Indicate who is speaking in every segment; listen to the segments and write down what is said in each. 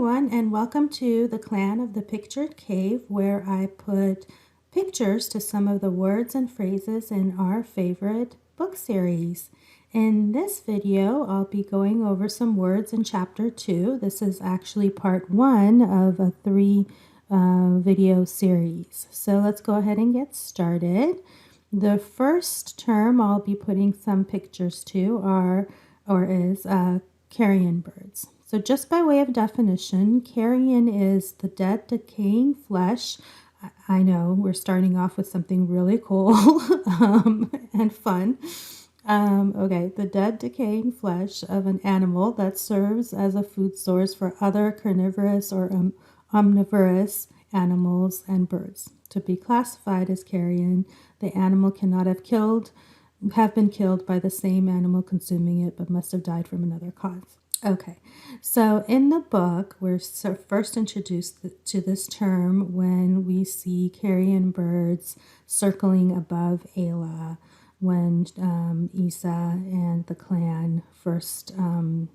Speaker 1: everyone, and welcome to the Clan of the Pictured Cave, where I put pictures to some of the words and phrases in our favorite book series. In this video, I'll be going over some words in Chapter 2. This is actually part 1 of a 3 video series. So let's go ahead and get started. The first term I'll be putting some pictures to is carrion birds. So just by way of definition, carrion is the dead, decaying flesh. I know we're starting off with something really cool and fun. The dead, decaying flesh of an animal that serves as a food source for other carnivorous or omnivorous animals and birds. To be classified as carrion, the animal cannot have been killed by the same animal consuming it, but must have died from another cause. Okay, so in the book, we're first introduced to this term when we see carrion birds circling above Ayla when Isa and the clan first come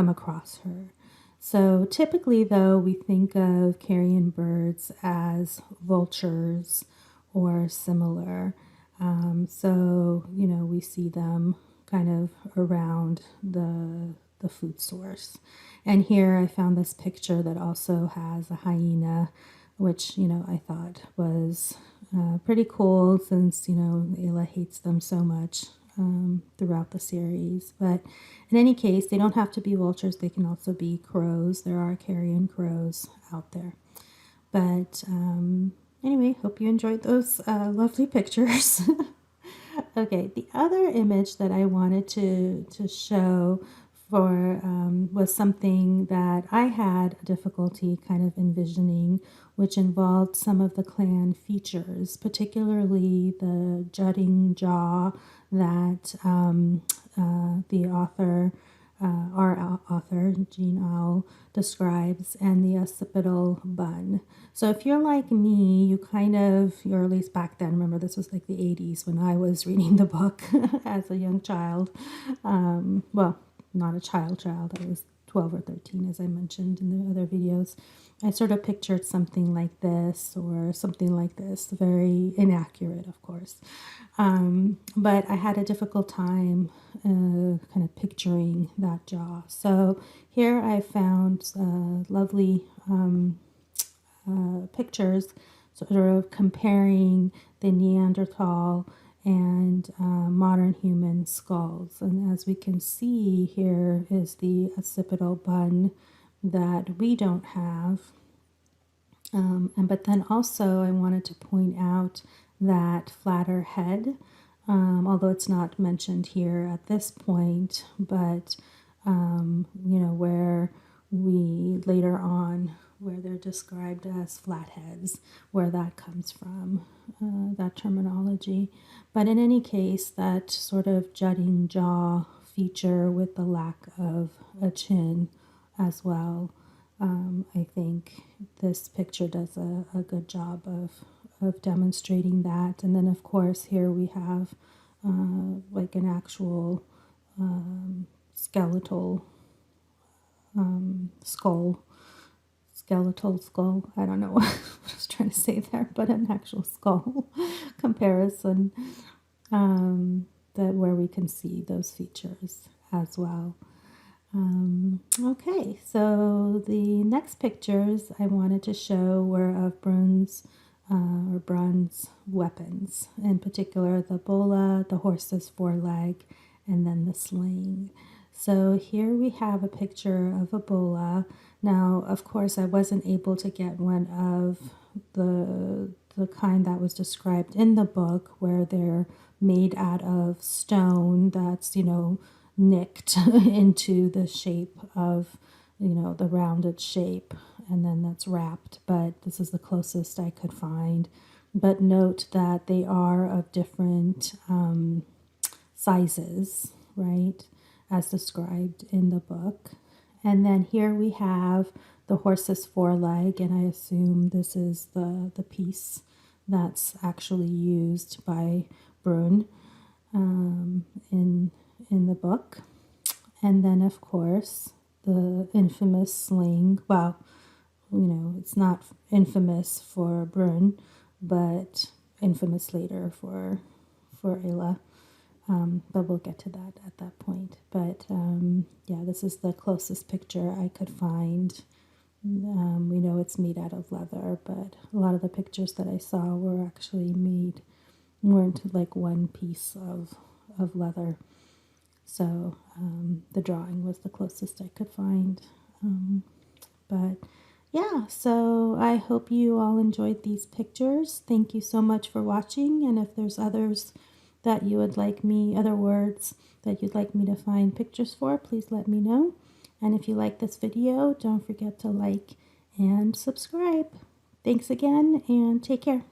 Speaker 1: across her. So typically, though, we think of carrion birds as vultures or similar. We see them kind of around the food source. And here I found this picture that also has a hyena, which, I thought was pretty cool since, Ayla hates them so much throughout the series. But in any case, they don't have to be vultures. They can also be crows. There are carrion crows out there. But anyway, hope you enjoyed those lovely pictures. Okay, the other image that I wanted to show was something that I had difficulty kind of envisioning, which involved some of the clan features, particularly the jutting jaw that our author, Jean Owl, describes, and the occipital bun. So if you're like me, or at least back then, remember this was like the 80s when I was reading the book as a young child. Not a child, I was 12 or 13, as I mentioned in the other videos. I sort of pictured something like this, very inaccurate, of course. But I had a difficult time kind of picturing that jaw. So here I found lovely pictures sort of comparing the Neanderthal and modern human skulls. And as we can see, here is the occipital bun that we don't have. But then also I wanted to point out that flatter head, although it's not mentioned here at this point, but where we later on, where they're described as flatheads, where that comes from, that terminology. But in any case, that sort of jutting jaw feature with the lack of a chin as well. I think this picture does a good job of demonstrating that. And then, of course, here we have like an actual skeletal skull. I don't know what I was trying to say there, but an actual skull comparison where we can see those features as well. Okay, so the next pictures I wanted to show were of Brun's weapons, in particular the bola, the horse's foreleg, and then the sling. So here we have a picture of a bola. Now, of course, I wasn't able to get one of the kind that was described in the book, where they're made out of stone that's, nicked into the shape of, the rounded shape, and then that's wrapped. But this is the closest I could find. But note that they are of different sizes, right, as described in the book. And then here we have the horse's foreleg, and I assume this is the piece that's actually used by Brun in the book. And then, of course, the infamous sling. Well, you know, it's not infamous for Brun, but infamous later for Ayla. But we'll get to that at that point. But yeah, this is the closest picture I could find. We know it's made out of leather, but a lot of the pictures that I saw were actually weren't like one piece of leather. So the drawing was the closest I could find. But yeah, so I hope you all enjoyed these pictures. Thank you so much for watching. And if there's others that you would like me, other words that you'd like me to find pictures for, please let me know. And if you like this video, don't forget to like and subscribe. Thanks again, and take care.